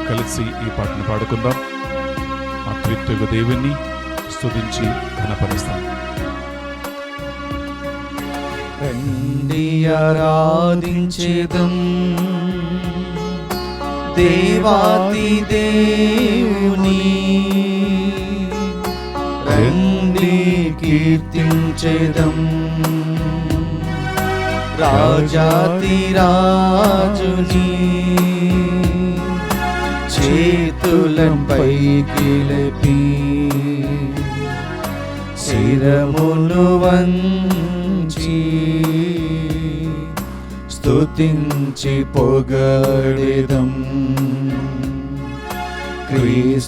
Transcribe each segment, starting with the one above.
కలిసి ఈ పాటను పాడుకుందాం. ఆ త్రిత్వ దేవుణ్ణి స్తుతించి ఘనపరుస్తాం. రండి ఆరాధించేదం దేవాతి దేవుని, రండి కీర్తించేదం రాజాతి రాజుని, చేతులపైకి లేపి శిరమును వంచి స్తుతించి పొగడెదం క్రీస్తునాథుని.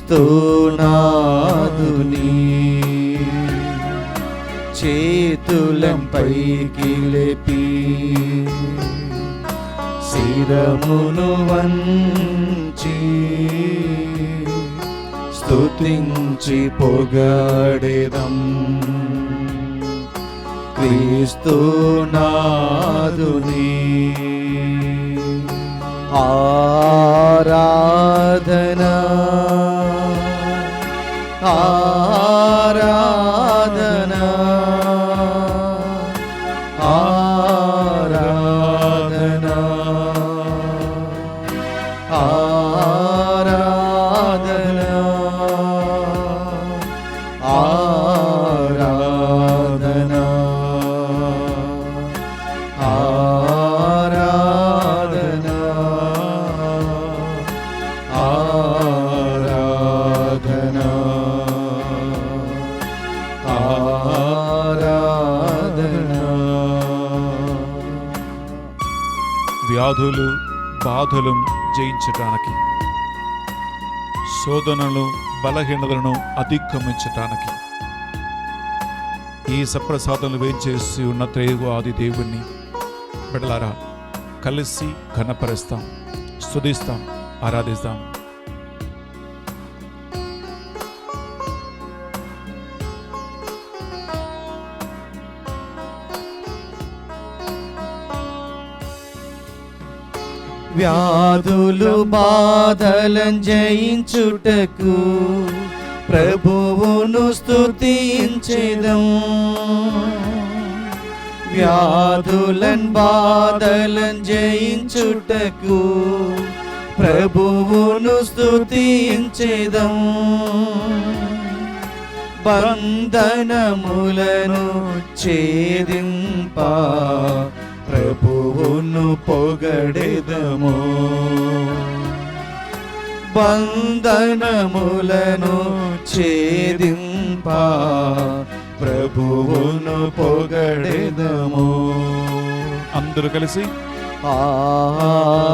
చేతులపైకి లేపి శిరమును వంచి స్తుతించి పొగడెదం క్రీస్తునాథుని. ఆరాధనా ఆరాధనా ఆరాధనా ఆరాధనా ఆరాధనా ఆరాధనా ఆరాధనా ఆరాధనా. వ్యాధులు బాధలు జయించటానికి, శోధనలు బలహీనతలను అధిగమించటానికి ఈ సప్రసాదములు వేయించేసి ఉన్న త్రియేక దేవుణ్ణి బిడ్డలారా కలిసి ఘనపరుస్తాం, స్తుతిస్తాం, ఆరాధిస్తాం. వ్యాధులు బాధలను జయించుటకు ప్రభువును స్తుతించెదం. వ్యాధులను బాధలను జయించుటకు ప్రభువును స్తుతించెదం. బంధనములను ఛేదింప ప్రభువును పొగడెదము. బంధనములను ఛేదింప ప్రభువును పొగడెదము. అందరూ కలిసి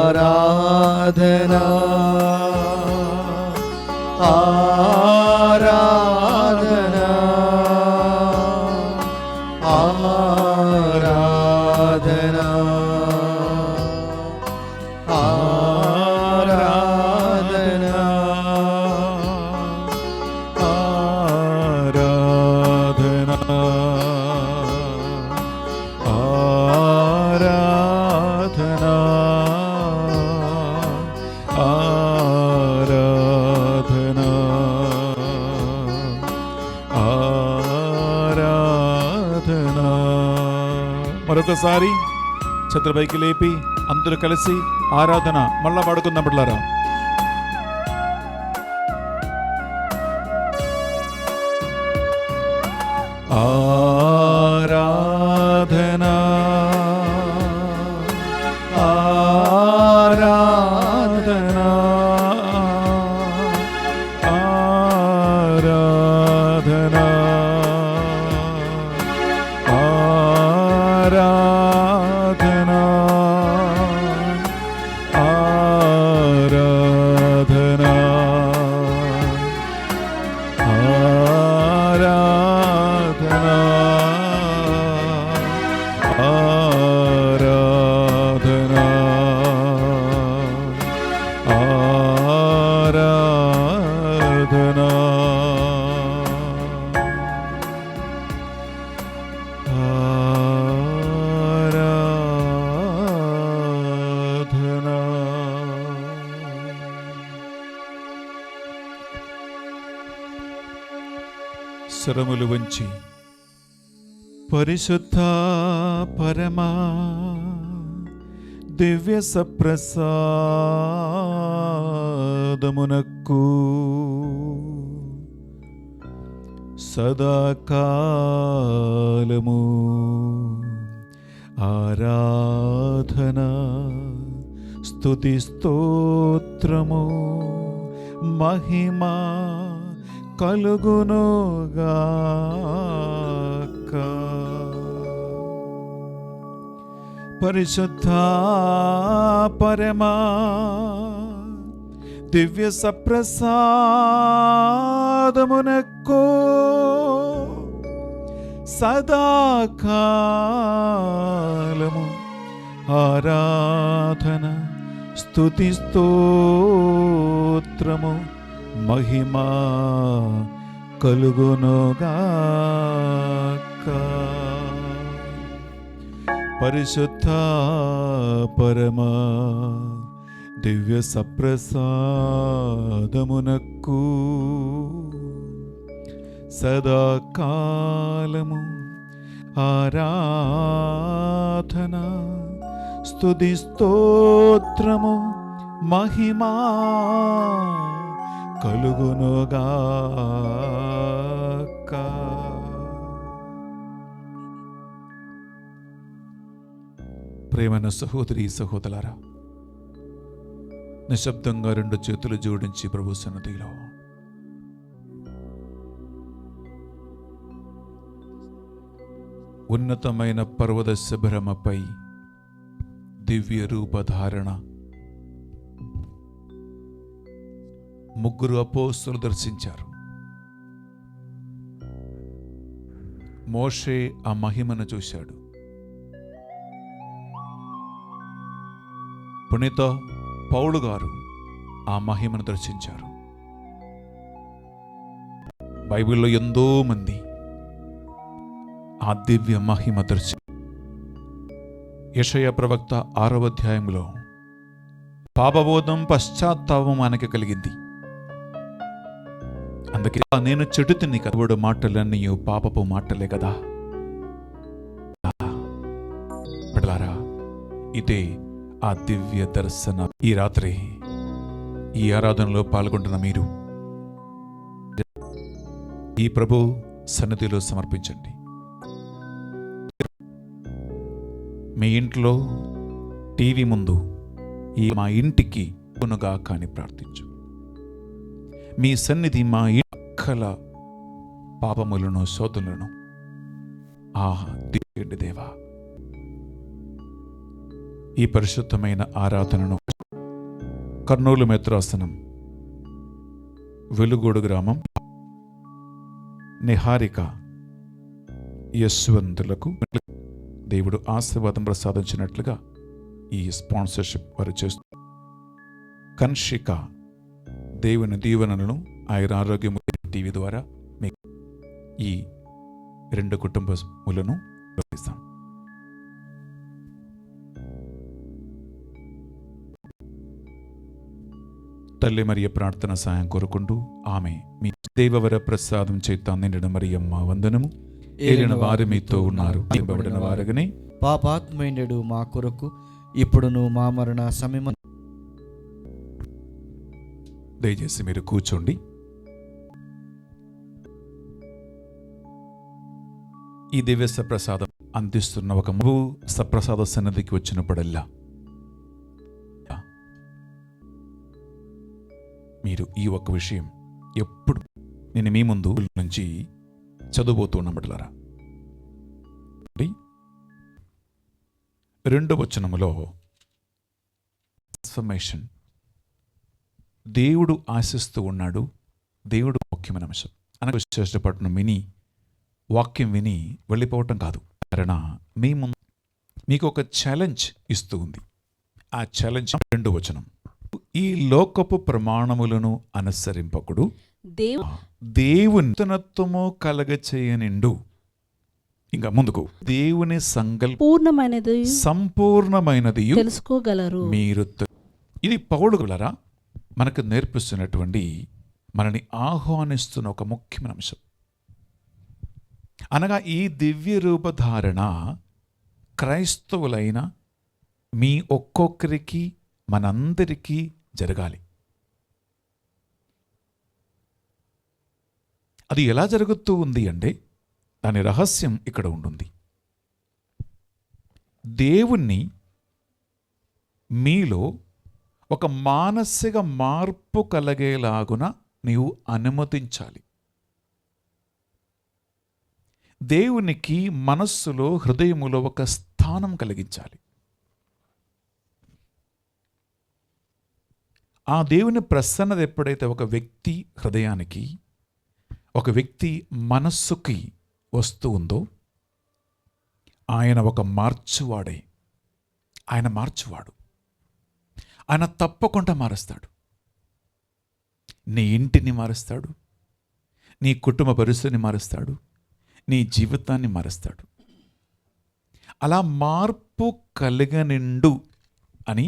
ఆరాధనా ఆరాధనా ఆరాధనా ఆరాధనా ఆరాధనా ఆరాధనా ఆరాధనా ఆరాధనా. మరొకసారి ఛత్రపైకి లేపి అందరూ కలిసి ఆరాధన మళ్ళా పాడుకుందాం బిడ్డలారా. ఆరాధనా ఆరాధనా ఆరాధనా ఆరాధనా ఆరాధనా ఆరాధనా స్వరములు వంచి పరిశుద్ధ పరమా దివ్య సప్రసాదమునకు సదాకాలము ఆరాధన స్తుతి స్తోత్రము మహిమ కలుగునుగాక. పరిశుద్ధ పరమా దివ్య సప్రసాదమునకు సదాకాలము ఆరాధన స్తుతి స్తోత్రము మహిమా కలుగునుగాక. పరిశుద్ధ పరమా దివ్య సప్రసాదమునకు సదాకాలము ఆరాధన స్తుతి స్తోత్రము మహిమా కలుగునుగాక. ప్రేమైన సహోదరి సహోదరులారా, నిశ్శబ్దంగా రెండు చేతులు జోడించి ప్రభు సన్నిధిలో ఉన్నతమైన పర్వత శిబిరమపై దివ్య రూపధారణ ముగ్గురు అపోస్తలులు దర్శించారు. మోషే ఆ మహిమను చూశాడు. పునీత పౌలు గారు ఆ మహిమను దర్శించారు. బైబిల్లో ఎంతో మంది ఆ దివ్య మహిమ దర్శి యెషయా ప్రవక్త 6వ అధ్యాయంలో పాపబోధం పశ్చాత్తాపం ఆయనకి కలిగింది. అందుకే నేను చెడుతిని కదవడు మాటలన్నీ పాపపు మాటలే కదా. బిడ్డలారా, ఇదే ఆ దివ్య దర్శనం. ఈ రాత్రి ఈ ఆరాధనలో పాల్గొంటున్న మీరు ఈ ప్రభు సన్నిధిలో సమర్పించండి. మీ ఇంట్లో టీవీ ముందు మా ఇంటికి కొనుగా కాని ప్రార్థించు. మీ సన్నిధి మా ఇంకల పాపములను శోధులను దివ్యండి దేవా. ఈ పరిశుద్ధమైన ఆరాధనను కర్నూలు మెత్రాసనం వెలుగోడు గ్రామం నిహారిక యశ్వంతులకు దేవుడు ఆశీర్వాదం ప్రసాదించినట్లుగా ఈ స్పాన్సర్షిప్ వారు చేస్తారు. కన్షిక దేవుని దీవెనలను ఆయన ఆరోగ్యము టీవీ ద్వారా మీకు ఈ 2 కుటుంబములను ఇస్తాం. తల్లి మరియ ప్రార్థన సాయం కోరుకుంటూ ఆమె మీ దేవవర ప్రసాదం చేత నిండిన మరియమ్మ వందనము. ఏలిన వారు మీతో ఉన్నారు, నింపబడిన వారుగానే పాపాత్మైండు మా కొరకు ఇప్పుడును మా మరణ సమయం. దయచేసి మీరు కూర్చోండి. ఈ దివ్య సప్రసాదం అందిస్తున్న ఒక సప్రసాద సన్నిధికి వచ్చినప్పుడల్లా మీరు ఈ ఒక్క విషయం ఎప్పుడు నేను మీ ముందు నుంచి చదువుతూ ఉన్నబడలారా. 2వ వచనములో ట్రాన్స్ఫర్మేషన్ దేవుడు ఆశిస్తూ ఉన్నాడు. దేవుడు ముఖ్యమైన అంశం అనగా చేష్టపడిన వాక్యం విని వెళ్ళిపోవటం కాదు. కారణ మీ ముందు మీకు ఒక ఛాలెంజ్ ఇస్తూ ఉంది. ఆ ఛాలెంజ్ 2వ వచనం, ఈ లోకపు ప్రమాణములను అనుసరింపకుడు, దేవుని నూతనత్వము కలగచేయనిండు. ఇంకా ముందుకు, దేవుని సంపూర్ణమైనది తెలుసుకోగలరు మీరు. ఇది పౌలు గలరా మనకు నేర్పిస్తున్నటువంటి, మనని ఆహ్వానిస్తున్న ఒక ముఖ్యమైన అంశం. అనగా ఈ దివ్య రూపధారణ క్రైస్తవులైన మీ ఒక్కొక్కరికి, మనందరికీ జరగాలి. అది ఎలా జరుగుతూ ఉంది అంటే దాని రహస్యం ఇక్కడ ఉంటుంది. దేవుణ్ణి మీలో ఒక మానసిక మార్పు కలిగేలాగున నీవు అనుమతించాలి. దేవునికి మనస్సులో, హృదయములో ఒక స్థానం కలిగించాలి. ఆ దేవుని ప్రసన్నత ఎప్పుడైతే ఒక వ్యక్తి హృదయానికి, ఒక వ్యక్తి మనస్సుకి వస్తూ ఉందో, ఆయన ఒక మార్చువాడే. ఆయన మార్చువాడు. ఆయన తప్పకుండా మారుస్తాడు. నీ ఇంటిని మారుస్తాడు, నీ కుటుంబ పరిస్థితిని మారుస్తాడు, నీ జీవితాన్ని మారుస్తాడు. అలా మార్పు కలగనిండు అని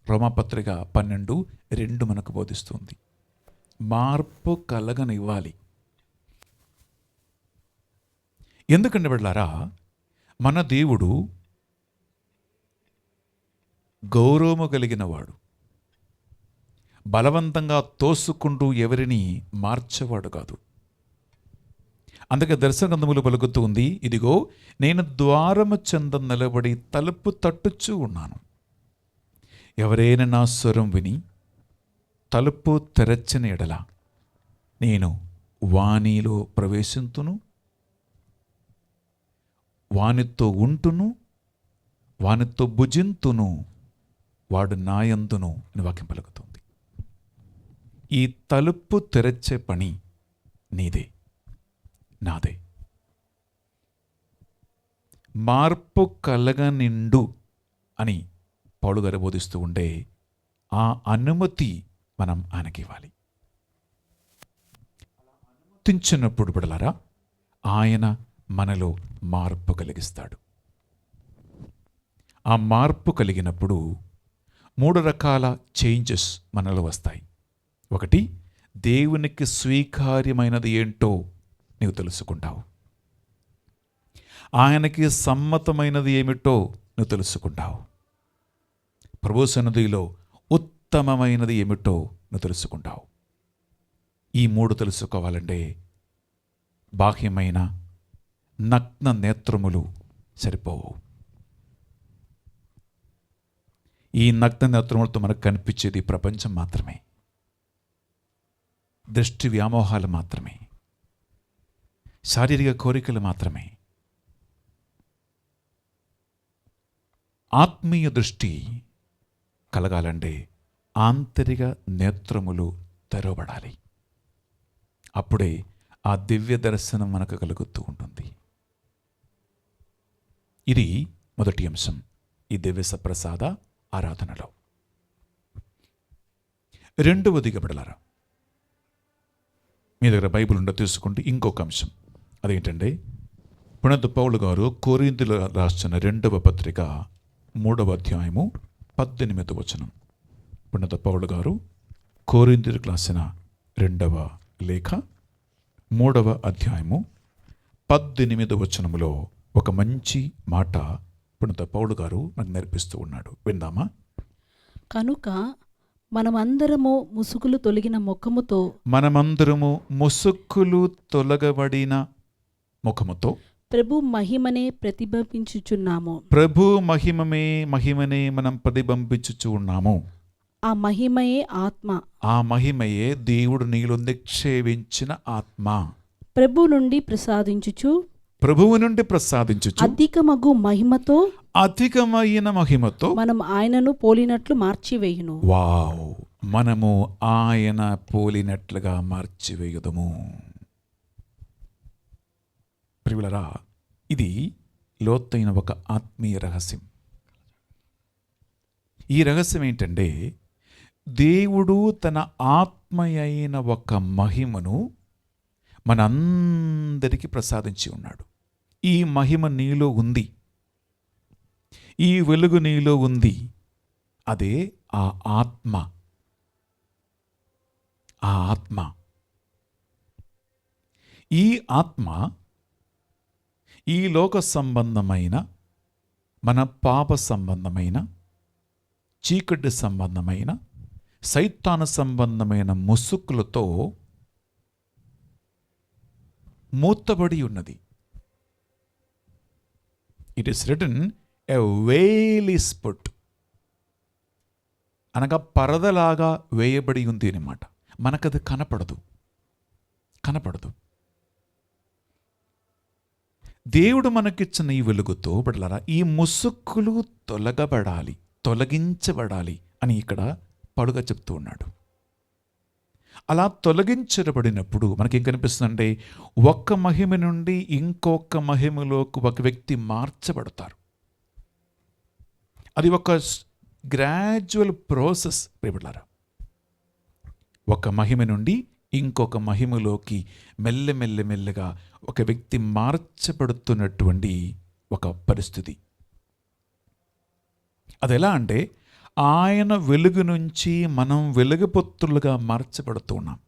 రోమాపత్రిక 12:2 మనకు బోధిస్తుంది. మార్పు కలగనివ్వాలి. ఎందుకంటే బిడ్డలారా, మన దేవుడు గౌరవము కలిగిన వాడు. బలవంతంగా తోసుకుంటూ ఎవరిని మార్చేవాడు కాదు. అందుకే దర్శన గ్రంథములు పలుకుతూ ఉంది, ఇదిగో నేను ద్వారము చెంత నిలబడి తలుపు తట్టుచూ ఉన్నాను. ఎవరైనా నా స్వరం విని తలుపు తెరచిన ఎడల నేను వానిలో ప్రవేశింతును, వానితో ఉంటును, వానితో భుజింతును, వాడు నాయందును అని వాక్యం పలుకుతుంది. ఈ తలుపు తెరచే పని నీదే, నాదే. మార్పు కలగనిండు అని పౌలు గారు బోధిస్తూ ఉండే ఆ అనుమతి మనం ఆయనకి ఇవ్వాలి. అనుమతించినప్పుడు బిడ్డలారా, ఆయన మనలో మార్పు కలిగిస్తాడు. ఆ మార్పు కలిగినప్పుడు 3 రకాల చేంజెస్ మనలో వస్తాయి. ఒకటి, దేవునికి స్వీకార్యమైనది ఏంటో నీవు తెలుసుకుంటావు. ఆయనకి సమ్మతమైనది ఏమిటో నువ్వు తెలుసుకుంటావు. ప్రభు సన్నిధిలో ఉత్తమమైనది ఏమిటో నువ్వు తెలుసుకుంటావు. ఈ 3 తెలుసుకోవాలంటే బాహ్యమైన నగ్న నేత్రములు సరిపోవు. ఈ నగ్న నేత్రములతో మనకు కనిపించేది ప్రపంచం మాత్రమే, దృష్టి వ్యామోహాలు మాత్రమే, శారీరక కోరికలు మాత్రమే. ఆత్మీయ దృష్టి కలగాలంటే ఆంతరిక నేత్రములు తెరవబడాలి. అప్పుడే ఆ దివ్య దర్శనం మనకు కలుగుతూ ఉంటుంది. ఇది మొదటి అంశం ఈ దివ్య సప్రసాద ఆరాధనలో. రెండవదిగా బిడ్డలారా, మీ దగ్గర బైబిల్ ఉండ తీసుకుంటే ఇంకొక అంశం అదేంటంటే, పునీత పౌలు గారు కొరింథీయులకు రాసిన 2వ పత్రిక 3వ అధ్యాయము 18వ వచనం. పునీత పౌలు గారు కొరింథీయులకు రాసిన 2వ లేఖ 3వ అధ్యాయము 18వ వచనములో ఒక మంచి మాట పునీత పౌలు గారు మనకు నేర్పిస్తూ ఉన్నాడు. విందామా? కనుక మనమందరము ముసుగులు తొలగిన ముఖముతో, మనమందరము ముసుక్కులు తొలగబడిన ముఖముతో ప్రభు మహిమనే ప్రతిబింబించుచున్నాము. ప్రభు మహిమనే మనం ప్రతిబింబించుచు ఉన్నాము. ఆ మహిమయే ఆత్మ. ఆ మహిమయే దేవుడు నీలో నిక్షేపించిన ఆత్మ. ప్రభు నుండి ప్రసాదించుచు, ప్రభువు నుండి ప్రసాదించుచు అధికమైన మహిమతో మనం ఆయనను పోలినట్లు మార్చివేయును. వావ్, మనము ఆయన పోలినట్లుగా మార్చివేయుదము. ప్రియులరా, ఇది లోతైన ఒక ఆత్మీయ రహస్యం. ఈ రహస్యం ఏంటంటే, దేవుడు తన ఆత్మయైన ఒక మహిమను మనందరికీ ప్రసాదించి ఉన్నాడు. ఈ మహిమ నీలో ఉంది, ఈ వెలుగు నీలో ఉంది. అదే ఆ ఆత్మ. ఆ ఆత్మ, ఈ ఆత్మ ఈ లోక సంబంధమైన, మన పాప సంబంధమైన, చీకటి సంబంధమైన, సైతాను సంబంధమైన ముసుకులతో మూతబడి ఉన్నది. It is written a veil is put, అనగా పరదలాగా వేయబడి ఉంది అన్నమాట. మనకది కనపడదు. దేవుడు మనకిచ్చిన ఈ వెలుగుతో బిడ్డలారా ఈ ముసుక్కులు తొలగించబడాలి అని ఇక్కడ పౌలుగా చెప్తూ ఉన్నాడు. అలా తొలగించబడినప్పుడు మనకేం కనిపిస్తుందంటే ఒక్క మహిమ నుండి ఇంకొక మహిమలోకి ఒక వ్యక్తి మార్చబడతారు. అది ఒక గ్రాడ్యువల్ ప్రాసెస్. బిడ్డలారా ఒక మహిమ నుండి ఇంకొక మహిమలోకి మెల్లమెల్లగా ఒక వ్యక్తి మార్చబడుతున్నటువంటి ఒక పరిస్థితి. అది ఎలా అంటే ఆయన వెలుగు నుంచి మనం వెలుగుపొత్తులుగా మార్చబడుతూ ఉన్నాం.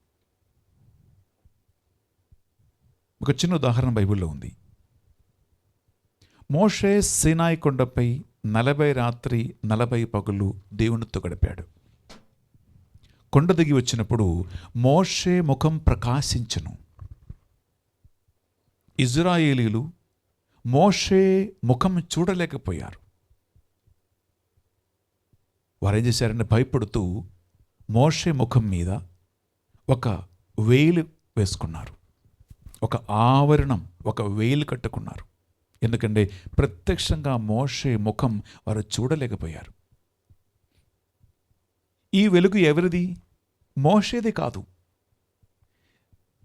ఒక చిన్న ఉదాహరణ బైబిల్లో ఉంది. మోషే సీనాయి కొండపై 40 రాత్రి 40 పగలు దేవునితో గడిపాడు. కొండ దిగి వచ్చినప్పుడు మోషే ముఖం ప్రకాశించెను. ఇజ్రాయేలీలు మోషే ముఖం చూడలేకపోయారు. వారేం చేశారంటే భయపడుతూ మోషే ముఖం మీద ఒక వేలు వేసుకున్నారు, ఒక ఆవరణం, ఒక వేలు కట్టుకున్నారు. ఎందుకంటే ప్రత్యక్షంగా మోషే ముఖం వారు చూడలేకపోయారు. ఈ వెలుగు ఎవరిది? మోషేది కాదు.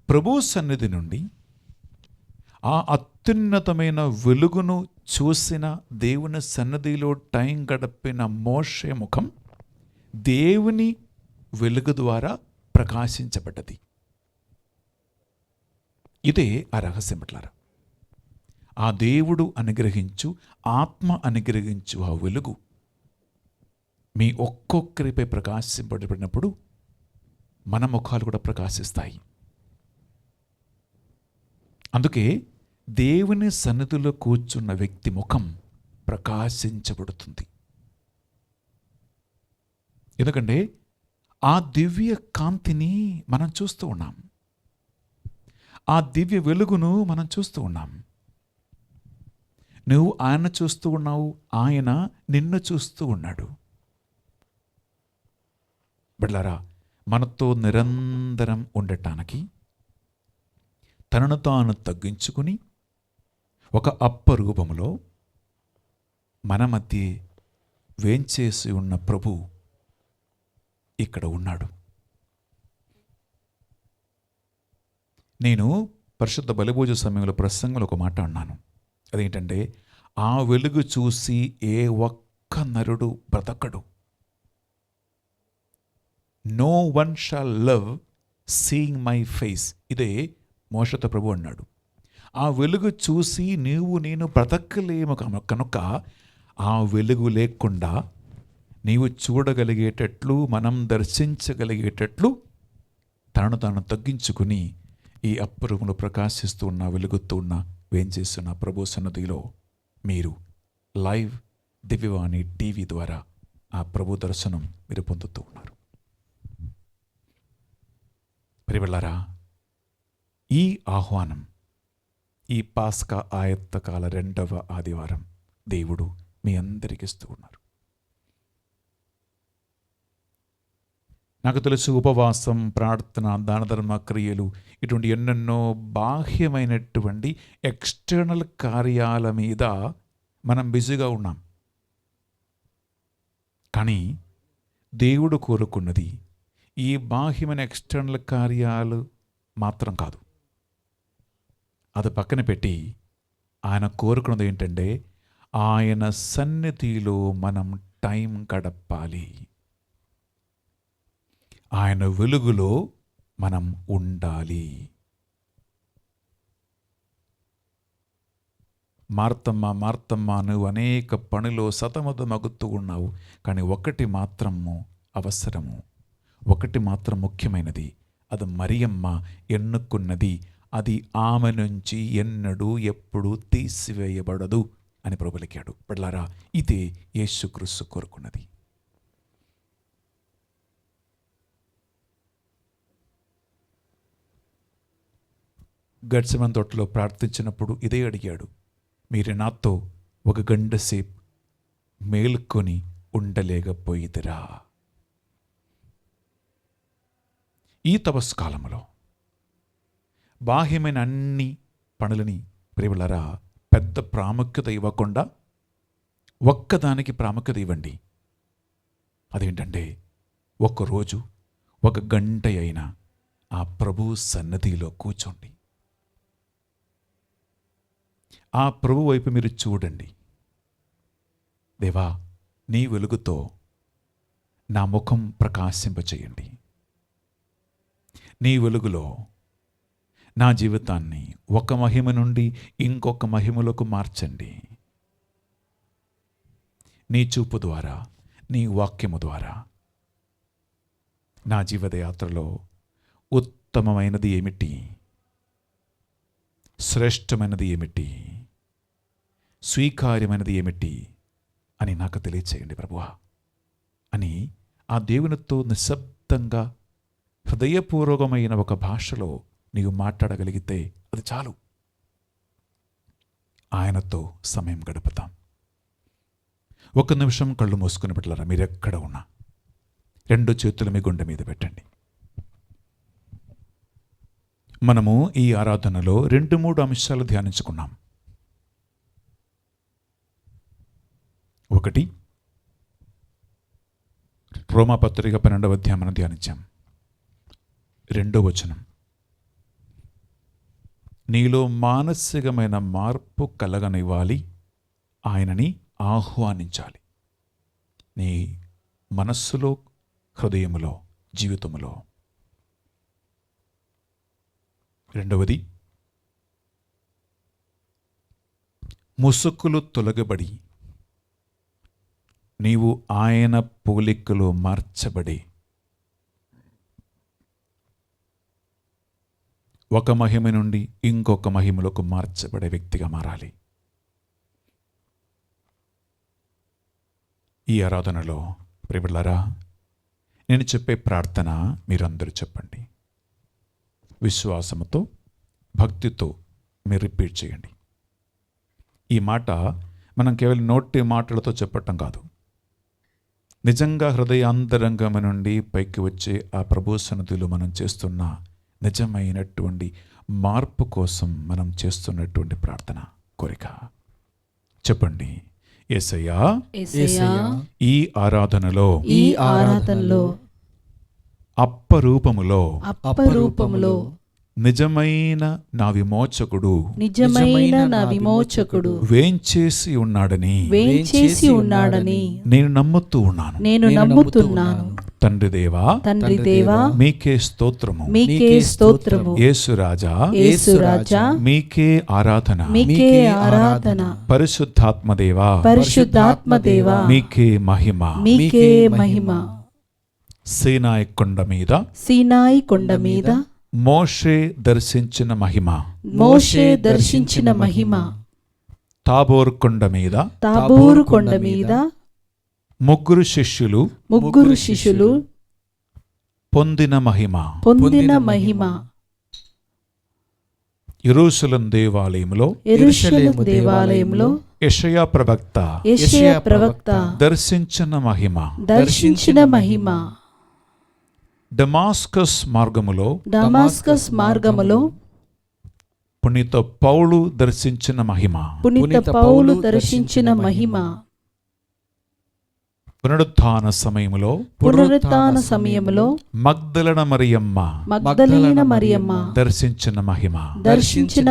ప్రభు సన్నిధి నుండి ఆ అత్యున్నతమైన వెలుగును చూసిన, దేవుని సన్నిధిలో టైం గడిపిన మోషే ముఖం దేవుని వెలుగు ద్వారా ప్రకాశించబడ్డది. ఇదే ఆ రహస్యం. బిడ్డలారా ఆ దేవుడు అనుగ్రహించు, ఆత్మ అనుగ్రహించు ఆ వెలుగు మీ ఒక్కొక్కరిపై ప్రకాశింపబడినప్పుడు మన ముఖాలు కూడా ప్రకాశిస్తాయి. అందుకే దేవుని సన్నిధిలో కూర్చున్న వ్యక్తి ముఖం ప్రకాశించబడుతుంది. ఎందుకంటే ఆ దివ్య కాంతిని మనం చూస్తూ ఉన్నాం, ఆ దివ్య వెలుగును మనం చూస్తూ ఉన్నాం. నువ్వు ఆయన చూస్తూ ఉన్నావు, ఆయన నిన్ను చూస్తూ ఉన్నాడు. బిడ్డలారా మనతో నిరంతరం ఉండటానికి తనను తాను తగ్గించుకుని ఒక అప్పరూపములో మన మధ్య వేంచేసి ఉన్న ప్రభు ఇక్కడ ఉన్నాడు. నేను పరిశుద్ధ బలిభోజ సమయంలో ప్రసంగంలో ఒక మాట అన్నాను. అదేంటంటే ఆ వెలుగు చూసి ఏ ఒక్క నరుడు బ్రతకడు. No one shall love seeing my face. ఇదే మోషతో ప్రభు అన్నాడు. ఆ వెలుగు చూసి నేను బ్రతకలేము కనుక ఆ వెలుగు లేకుండా నీవు చూడగలిగేటట్లు, మనం దర్శించగలిగేటట్లు తనను తాను తగ్గించుకుని ఈ అప్పురములు ప్రకాశిస్తూ ఉన్న, వెలుగుతూ ఉన్న, వేంచేస్తున్న ప్రభు సన్నిధిలో మీరు లైవ్ దివ్యవాణి టీవీ ద్వారా ఆ ప్రభు దర్శనం మీరు పొందుతూ ఉన్నారు. ప్రియలారా ఈ ఆహ్వానం ఈ పాస్కా ఆయత్తకాల 2వ ఆదివారం దేవుడు మీ అందరికీ ఇస్తూ ఉన్నారు. నాకు తెలుసు ఉపవాసం, ప్రార్థన, దాన ధర్మ క్రియలు ఇటువంటి ఎన్నెన్నో బాహ్యమైనటువంటి ఎక్స్టర్నల్ కార్యాల మీద మనం బిజీగా ఉన్నాం. కానీ దేవుడు కోరుకున్నది ఈ బాహ్యమైన ఎక్స్టర్నల్ కార్యాలు మాత్రం కాదు. అది పక్కన పెట్టి ఆయన కోరుకున్నది ఏంటంటే ఆయన సన్నిధిలో మనం టైం గడపాలి, ఆయన వెలుగులో మనం ఉండాలి. మార్తమ్మ నువ్వు అనేక పనిలో సతమతమగుతూ ఉన్నావు, కానీ ఒకటి మాత్రము అవసరము, ఒకటి మాత్రం ముఖ్యమైనది. అది మరియమ్మ ఎన్నుకున్నది. అది ఆమె నుంచి ఎన్నడూ ఎప్పుడూ తీసివేయబడదు అని ప్రభు పలికాడు. బిడ్డలారా, ఇదే యేసుక్రీస్తు కోరుకున్నది. గెత్సెమనే తోటలో ప్రార్థించినప్పుడు ఇదే అడిగాడు, మీరు నాతో 1 గంట సేపు మేలుకొని ఉండలేకపోయిదిరా. ఈ తపస్సు కాలంలో బాహ్యమైన అన్ని పనులని ప్రియులారా పెద్ద ప్రాముఖ్యత ఇవ్వకుండా ఒక్కదానికి ప్రాముఖ్యత ఇవ్వండి. అదేంటంటే ఒక్కరోజు 1 గంట అయినా ఆ ప్రభు సన్నిధిలో కూర్చోండి. ఆ ప్రభు వైపు మీరు చూడండి. దేవా, నీ వెలుగుతో నా ముఖం ప్రకాశింపచేయండి. నీ వెలుగులో నా జీవితాన్ని ఒక మహిమ నుండి ఇంకొక మహిమలోకి మార్చండి. నీ చూపు ద్వారా, నీ వాక్యము ద్వారా నా జీవితయాత్రలో ఉత్తమమైనది ఏమిటి, శ్రేష్టమైనది ఏమిటి, స్వీకార్యమైనది ఏమిటి అని నాకు తెలియచేయండి ప్రభువా అని ఆ దేవునితో నిశ్శబ్దంగా హృదయపూర్వకమైన ఒక భాషలో నీవు మాట్లాడగలిగితే అది చాలు. ఆయనతో సమయం గడుపుతాం. 1 నిమిషం కళ్ళు మూసుకుని బిడ్డలారా, మీరెక్కడ ఉన్నా 2 చేతులు మీ గుండె మీద పెట్టండి. మనము ఈ ఆరాధనలో 2-3 అంశాలు ధ్యానించుకున్నాం. 1 రోమాపత్రిక 12వ అధ్యాయం మనం ధ్యానించాం. 2వ వచనం, నీలో మానసికమైన మార్పు కలగనివ్వాలి, ఆయనని ఆహ్వానించాలి. నీ మనస్సులో, హృదయములో, జీవితములో. 2వది, ముసుకులు తొలగబడి నీవు ఆయన పోలికలో మార్చబడి ఒక మహిమ నుండి ఇంకొక మహిమలోకి మార్చబడే వ్యక్తిగా మారాలి. ఈ ఆరాధనలో ప్రియబిడ్డలారా, నేను చెప్పే ప్రార్థన మీరందరూ చెప్పండి. విశ్వాసముతో, భక్తితో మీరు రిపీట్ చేయండి. ఈ మాట మనం కేవలం నోటి మాటలతో చెప్పటం కాదు, నిజంగా హృదయాంతరంగం నుండి పైకి వచ్చే ఆ ప్రభు సన్నిధిలో మనం చేస్తున్న నిజమైనటువంటి మార్పు కోసం మనం చేస్తున్నటువంటి ప్రార్థన కోరిక. చెప్పండి, యేసయ్యా, ఈ ఆరాధనలో అప్పరూపములో నిజమైన నా విమోచకుడు వేంచేసి ఉన్నాడని నేను నమ్ముతూ ఉన్నాను. తండ్రి దేవా, మీకే స్తోత్రము. యేసు రాజా, మీకే ఆరాధన. పరిశుద్ధాత్మ దేవా, మీకే మహిమ. సీనాయి కొండ మీద మోషే దర్శించిన మహిమ, తాబోరు కొండ మీద ముగ్గురు శిష్యులు పొందిన మహిమ, యెరూషలేము దేవాలయంలో యెషయా ప్రవక్త దర్శించిన మహిమ, డమాస్కస్ మార్గములో పునీత పౌలు దర్శించిన మహిమ, పునరుత్థాన సమయములో మగ్దలన మరియమ్మ దర్శించిన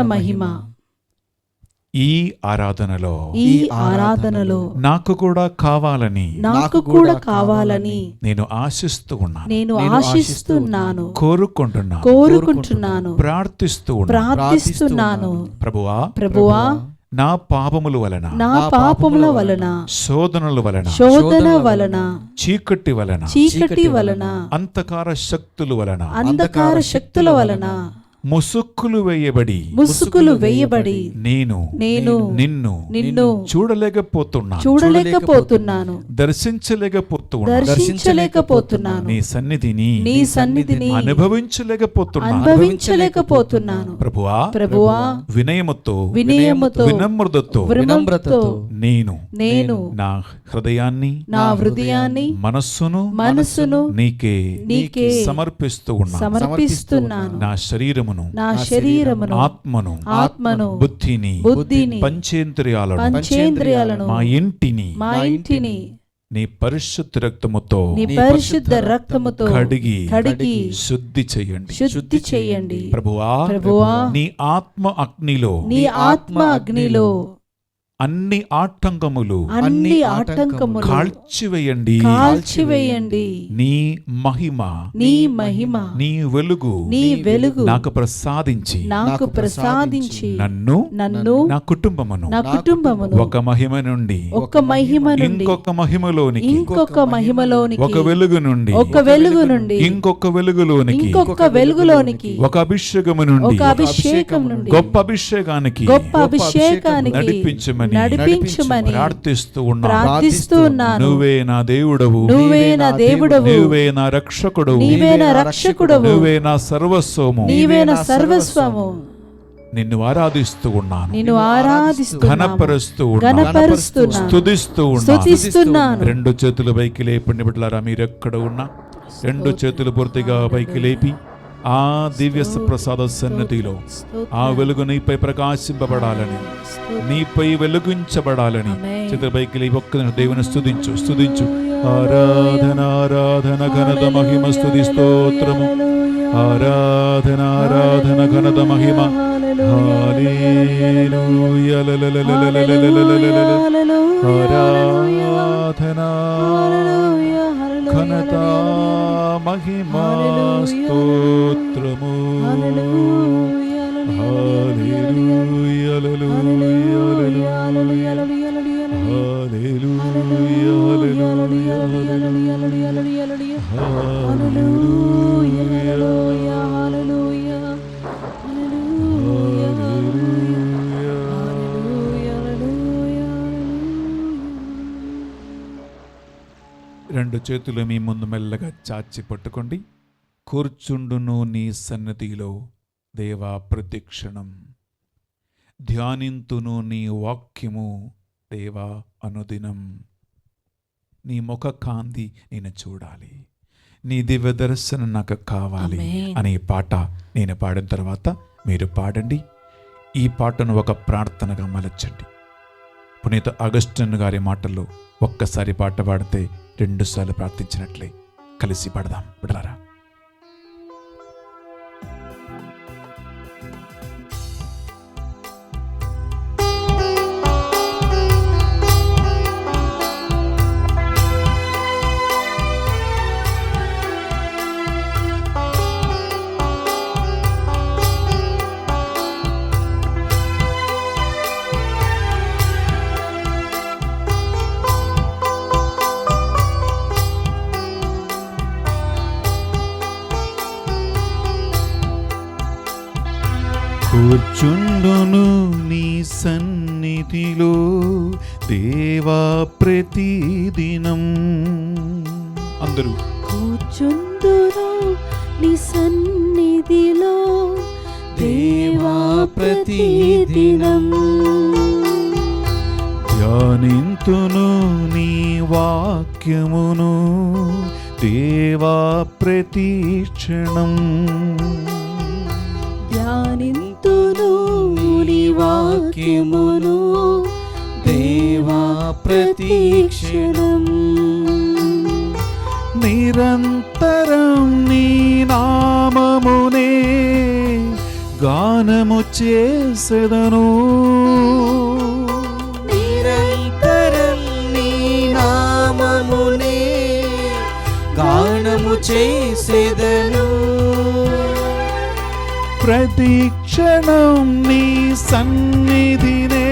మహిమ. ఈ ఆరాధనలో నాకు కూడా కావాలని నేను ఆశిస్తున్నాను, కోరుకుంటున్నాను, ప్రార్థిస్తున్నాను. ప్రభువా, నా పాపముల వలన, శోధనల వలన, చీకటి వలన, అంధకార శక్తుల వలన ముసుక్కులు వేయబడి ముసుగులు వేయబడి నేను నేను నిన్ను నిన్ను చూడలేకపోతున్నాను, చూడలేకపోతున్నాను, దర్శించలేకపోతున్నాను, నీ సన్నిధిని అనుభవించలేకపోతున్నాను. అనుభవించలేకపోతున్నాను. ప్రభువా వినయముతో వినమ్రతతో నేను నా హృదయాన్ని మనస్సును నీకే సమర్పిస్తూ సమర్పిస్తున్నాను. నా శరీరమును ఆత్మను బుద్ధిని పంచేంద్రియాలను మా ఇంటిని నీ పరిశుద్ధ రక్తముతో కడిగి శుద్ధి చేయండి. ప్రభువా నీ ఆత్మ అగ్నిలో అన్ని ఆటంకములు కాల్చివేయండి. నీ మహిమ నీ వెలుగు నాకు ప్రసాదించి నన్ను నా కుటుంబమును ఒక మహిమ నుండి ఇంకొక మహిమలోనికి ఒక వెలుగు నుండి ఇంకొక వెలుగులోనికి ఒక అభిషేకము నుండి గొప్ప అభిషేకానికి నడిపించమని ప్రార్థిస్తూ ఉన్నాను. నువ్వే నా దేవుడవు, నువ్వే నా రక్షకుడవు, నువ్వే నా సర్వస్వము, నిన్ను ఆరాధిస్తూ ఉన్నాను, ఘనపరుస్తూ స్తుతిస్తున్నాను. రెండు చేతులు పైకి లేపండి బిడ్డలారా. మీరెక్కడ ఉన్నా రెండు చేతులు పూర్తిగా పైకి లేపి ఆ దివ్య ప్రసాద సన్నిధిలో ఆ వెలుగు నీపై ప్రకాశింపబడాలని, నీపై వెలుగించబడాలని చేతుల పైకి లేపి ఒక్క దేవుని స్తుతించు. ఆరాధన ఘనత మహిమ స్తుతి స్తోత్రము. ఆరాధన ఘనత మహిమ. హల్లెలూయా. ఆరాధన ఘనత మహిమా స్తోత్రము. హల్లెలూయా. రెండు చేతులు మీ ముందు మెల్లగా చాచి పట్టుకోండి. కూర్చుండును నీ సన్నిధిలో దేవా ప్రతిక్షణం, ధ్యానింతును నీ వాక్యము దేవా అనుదినం. నీ ముఖ కాంతి నేను చూడాలి, నీ దివ్య దర్శనం నాకు కావాలి అనే పాట నేను పాడిన తర్వాత మీరు పాడండి. ఈ పాటను ఒక ప్రార్థనగా మలచండి. పునీత అగస్టిన్ గారి మాటల్లో ఒక్కసారి పాట పాడితే 2 సార్లు ప్రార్థించినట్లే. కలిసి పాడదాం బిడ్డలారా. కూర్చుండును నీ సన్నిధిలో దేవా ప్రతిదినం. అందరూ కూర్చుందును నీ సన్నిధిలో దేవా ప్రతిదినం. ధ్యానింతును నీ వాక్యమును దేవా ప్రతిక్షణం. ధ్యానింతును నీ వాక్యమును దేవా ప్రతిక్షణం. నిరంతరం నీ నామమునే గానము చేసెదను. నిరంతరం నీ నామమునే గానము చేసెదను. ప్రతిక్షణం నీ సన్నిధినే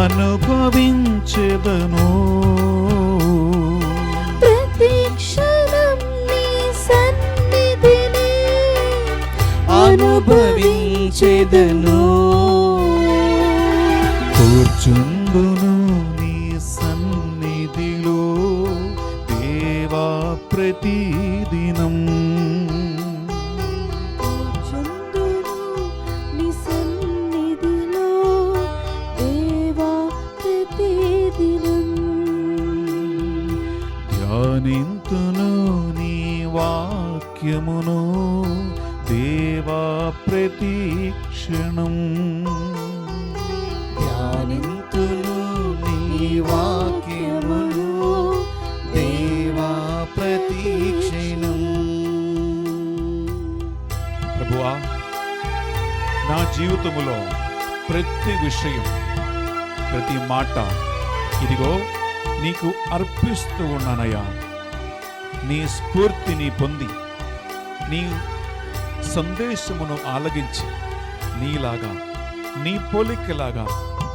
అనుభవించెదను. ప్రతిక్షణం నీ సన్నిధినే అనుభవించెదను. కూర్చుందును నీ సన్నిధిలో దేవా ప్రతిదినం. కూర్చుందును నీ సన్నిధిలో దేవా ప్రతిదినం. ధ్యానింతును నీ వాక్యమును దేవా ప్రతిక్షణం. ధ్యానింతును నీ వాక్యమును దేవా ప్రతిక్షణం. ప్రభువా, నా జీవితములో ప్రతి విషయం, ప్రతి మాట ఇదిగో నీకు అర్పిస్తూ ఉన్నానయ్యా. నీ స్ఫూర్తిని పొంది నీ సందేశమును ఆలగించి నీలాగా నీ పోలికలాగా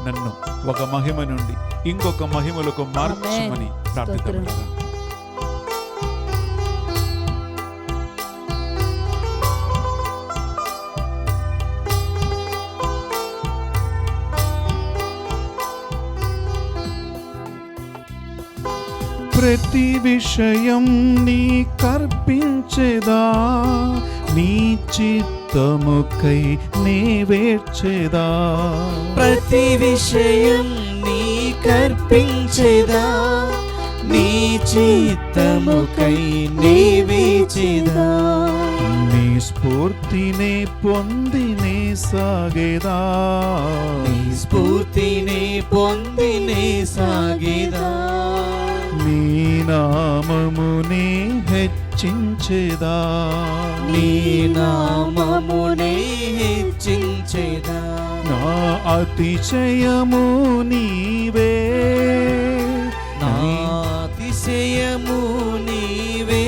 నన్ను ఒక మహిమ నుండి ఇంకొక మహిమలకు మార్చమని ప్రార్థిద్దాం. ప్రతి విషయం నీ కర్పించేదా, నీ చిత్తముకై నే వేర్చేదా. ప్రతి విషయం నీ కర్పించేదా, నీ చిత్తముకై నే వేచేదా. నీ స్ఫూర్తినే పొంది నే సాగేదా, నీ స్ఫూర్తిని పొంది నే సాగేదా. నీ నామమునే హెచ్చించేదా, నీ నామమునే హెచ్చించేదా. నా అతిశయము నీవే, నా అతిశయము నీవే,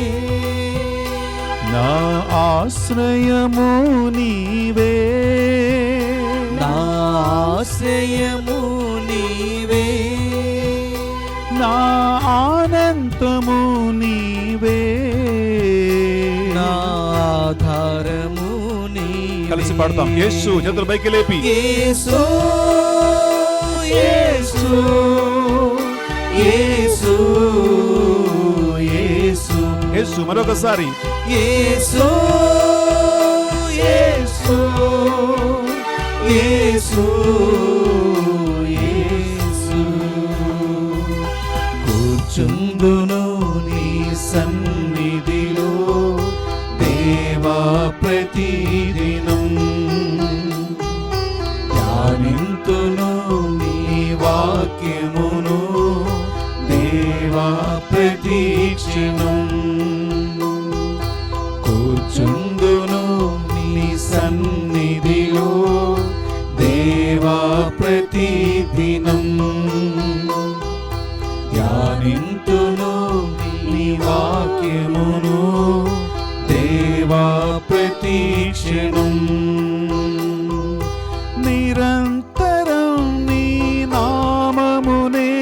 నా ఆశ్రయము నీవే, నా ఆశ్రయము నీవే, నా ఆనందము నీవే. నా ఆధారము నీవే. కలిసి పాడతాం. యేసు చేతులు పైకి లేపి. యేసు యేసు యేసు యేసు యేసు మరొకసారి. యేసు యేసు యేసు యేసు. కూర్చుందును నీ సన్నిధిలో దేవా ప్రతిదినం. ధ్యానింతును నీ వాక్యమును దేవా ప్రతిక్షణం. కూర్చుందును నీ సన్నిధిలో దేవా ప్రతిదినం. ధ్యానింతును నీ వాక్యమును దేవా ప్రతిక్షణం. నిరంతరం నీ నామమునే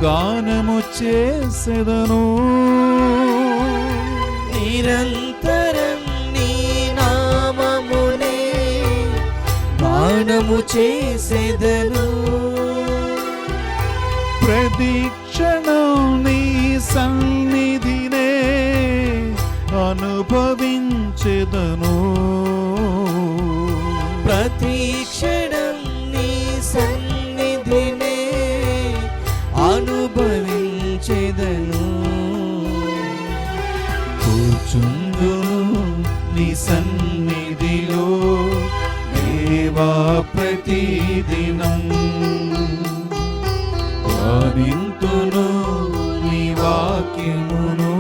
గానము చేసెదను. నిరంతరం నీ నామమునే గానము చేసెదను. ప్రతిక్షణం నీ సన్నిధినే అనుభవించెదను. ప్రతిక్షణం నీ సన్నిధినే అనుభవించెదను. కూర్చుందును నీ సన్నిధిలో దేవా ప్రతిదినం. ధ్యానింతును నీ వాక్యమును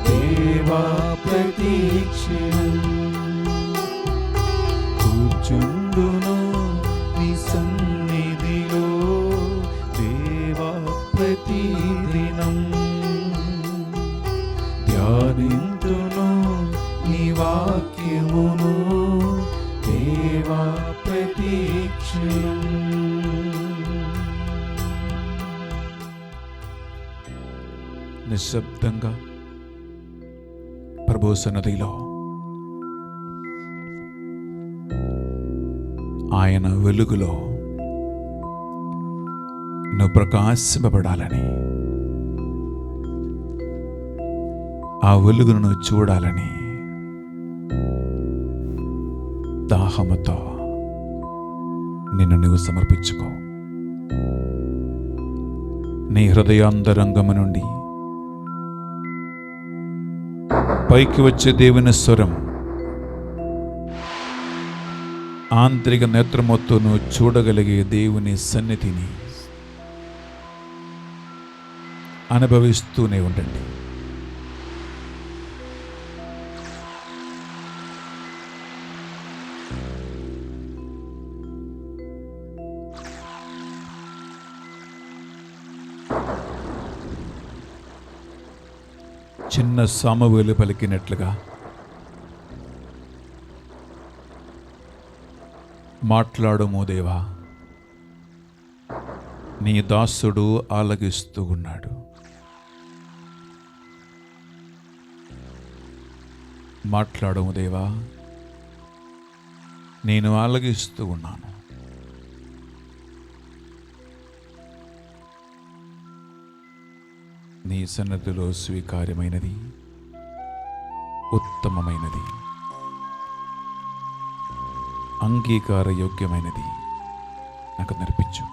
దేవా ప్రతిక్షణం. కూర్చుందును నీ సన్నిధిలో దేవా ప్రతిదినం. ధ్యానింతును నీ వాక్యమును దేవా ప్రతిక్షణం. నిశ్శబ్దంగా ప్రభు సన్నిధిలో ఆయన వెలుగులో నువ్వు ప్రకాశింపబడాలని, ఆ వెలుగును నువ్వు చూడాలని దాహముతో నిన్ను నువ్వు సమర్పించుకో. నీ హృదయాంతరంగము నుండి పైకి వచ్చే దేవుని స్వరం ఆంతరిక నేత్రముతో నువ్వు చూడగలిగే దేవుని సన్నిధిని అనుభవిస్తూనే ఉండండి. చిన్న సామువేలు పలికినట్లుగా మాట్లాడుము దేవా, నీ దాసుడు ఆలగిస్తూ ఉన్నాడు. మాట్లాడుము దేవా, నేను ఆలగిస్తూ ఉన్నాను. నీ సన్నద్ధిలో స్వీకార్యమైనది, ఉత్తమమైనది, అంగీకార యోగ్యమైనది నాకు నేర్పించు.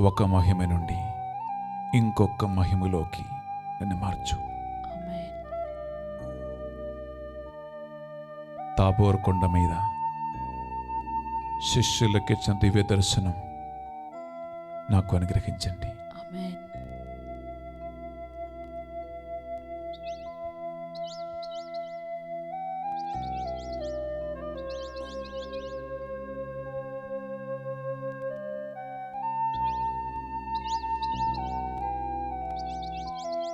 ఒక మహిమ నుండి ఇంకొక మహిమలోకి నన్ను మార్చు. తాబోర్ కొండ మీద శిష్యులకిచ్చిన దివ్య దర్శనం నాకు అనుగ్రహించండి.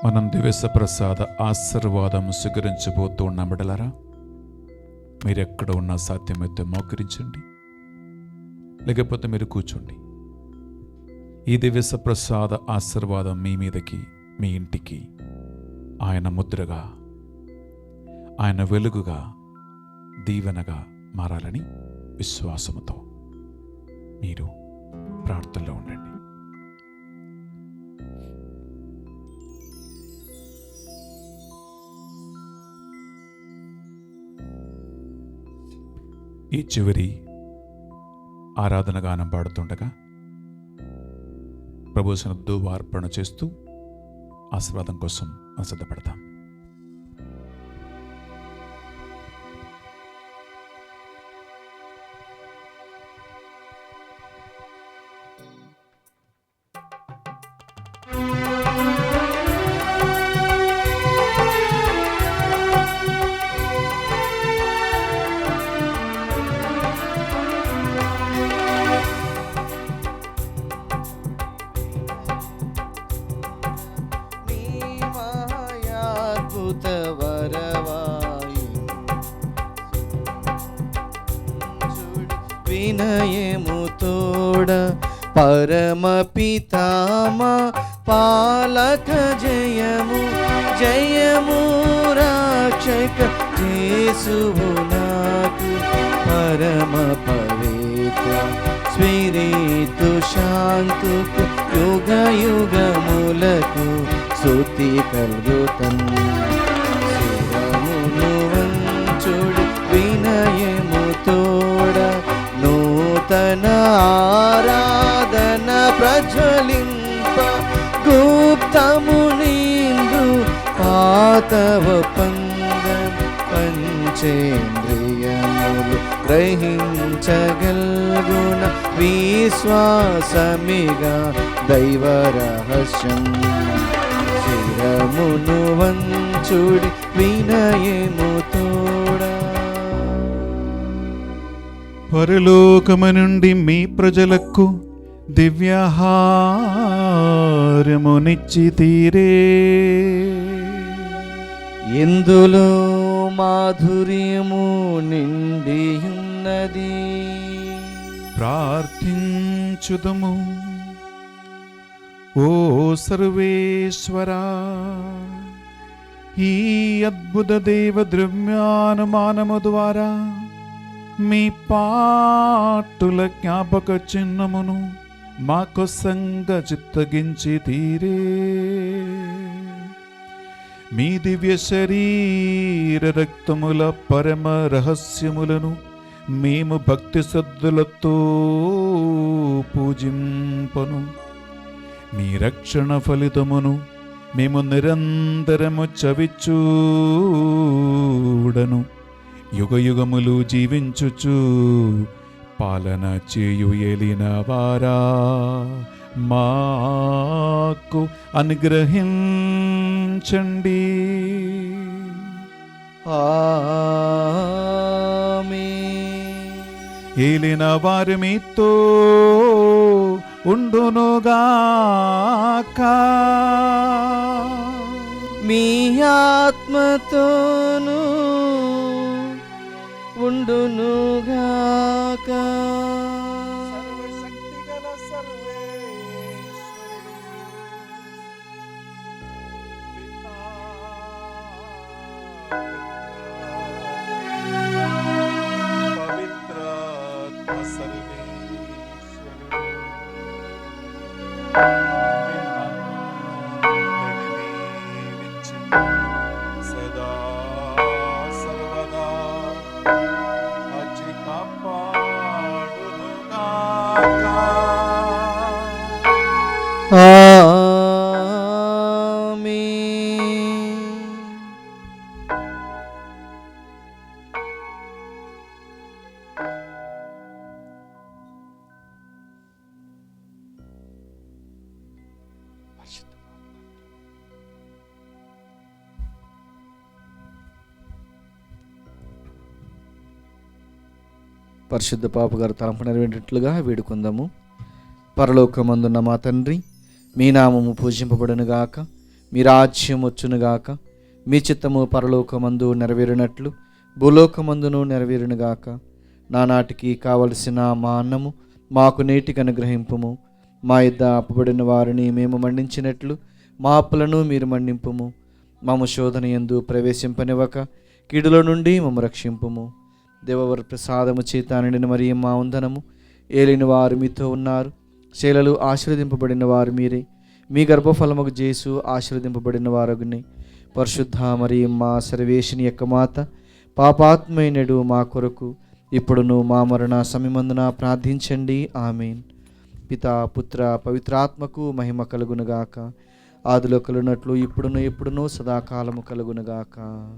మనం దివ్య ప్రసాద ఆశీర్వాదం స్వీకరించబోతూ ఉన్న బిడ్డలారా, మీరెక్కడ ఉన్నా సాధ్యమైతే మోకరించండి, లేకపోతే మీరు కూర్చోండి. ఈ దివ్య ప్రసాద ఆశీర్వాదం మీ మీదకి, మీ ఇంటికి ఆయన ముద్రగా, ఆయన వెలుగుగా, దీవెనగా మారాలని విశ్వాసముతో మీరు ప్రార్థనలో ఉండండి. ఈ చివరి ఆరాధన గానం పాడుతుండగా ప్రభు సన్నిధిలో అర్పణ చేస్తూ ఆశీర్వాదం కోసం సిద్ధపడతాం. వినయము తోడ పరమ పితామా పాలక జయము జయము రక్షక యేసువు నాకు పరమ పవిత్ర స్పిరితు శాంతుకు యుగ యుగములకు స్తుతి కలుగుతన్. శిరమును వంచుడు వినయము తోడ నూతన ఆరాధన ప్రజ్వలింప గుప్తము నిందు పాతవ పంద పంచేంద్రియములు గ్రహించగల్గున విశ్వాసమిగా దైవ రహస్యం. శిరమును వంచుడి వినయము తోడా. పరలోకము నుండి మీ ప్రజలకు దివ్యాహారమునిచ్చి తీరే, ఎందులో మాధుర్యము నిండియున్నది. ప్రార్థించుదము. ఓ సర్వేశ్వరా, ఈ అద్భుత దేవ ద్రవ్యానుమానము ద్వారా మీ పాటుల జ్ఞాపక చిహ్నమును మాకు సంగ చిత్తగించి తీరే. మీ దివ్య శరీర రక్తముల పరమ రహస్యములను మేము భక్తి శ్రద్ధలతో పూజింపను. మీ రక్షణ ఫలితమును మేము నిరంతరము చవిచూడను. యుగ యుగములు జీవించుచు పాలన చేయు ఏలిన వారా మాకు అనుగ్రహించండి. ఆమేన్. ఏలిన వారు మీతో ఉండునుగాక. మీ ఆత్మతోను ఉండునుగాక. సర్వశక్తిగల సర్వేశ్వరుడు పితా, పవిత్రాత్మ సర్వేశ్వరుడు సదా సర్వదా కాచి కాపాడునుగాక. ఆమేన్. పరిశుద్ధ పాప గారు తలంపు నెరవేరినట్లుగా వేడుకుందాము. పరలోకమందున్న మా తండ్రి, మీ నామము పూజింపబడునుగాక, మీ రాజ్యం వచ్చునుగాక, మీ చిత్తము పరలోకమందు నెరవేరినట్లు భూలోకమందును నెరవేరునుగాక. నానాటికి కావలసిన మా అన్నము మాకు నేటికి అనుగ్రహింపుము. మా యొద్ద అప్పుబడిన వారిని మేము మన్నించినట్లు మా అప్పులను మీరు మన్నింపుము. మమ్ము శోధన యందు ప్రవేశింపనివ్వక కీడులో నుండి మమ్ము రక్షింపుము. దేవవర ప్రసాదము చేత నిండిన మరియమ్మ వందనము. ఏలిన వారు మీతో ఉన్నారు. శైలలు ఆశీర్వదింపబడిన వారు మీరే. మీ గర్భఫలముకు జేసు ఆశీర్వదింపబడిన వారగుని. పరిశుద్ధ మరియమ్మ సర్వేశిని యొక్క మాత, పాపాత్మైనడు మా కొరకు ఇప్పుడును మా మరణ సమయమందున ప్రార్థించండి. ఆమేన్. పితా, పుత్ర, పవిత్రాత్మకు మహిమ కలుగునుగాక. ఆదిలో కలుగునట్లు ఇప్పుడును ఎప్పుడును సదాకాలము కలుగునుగాక.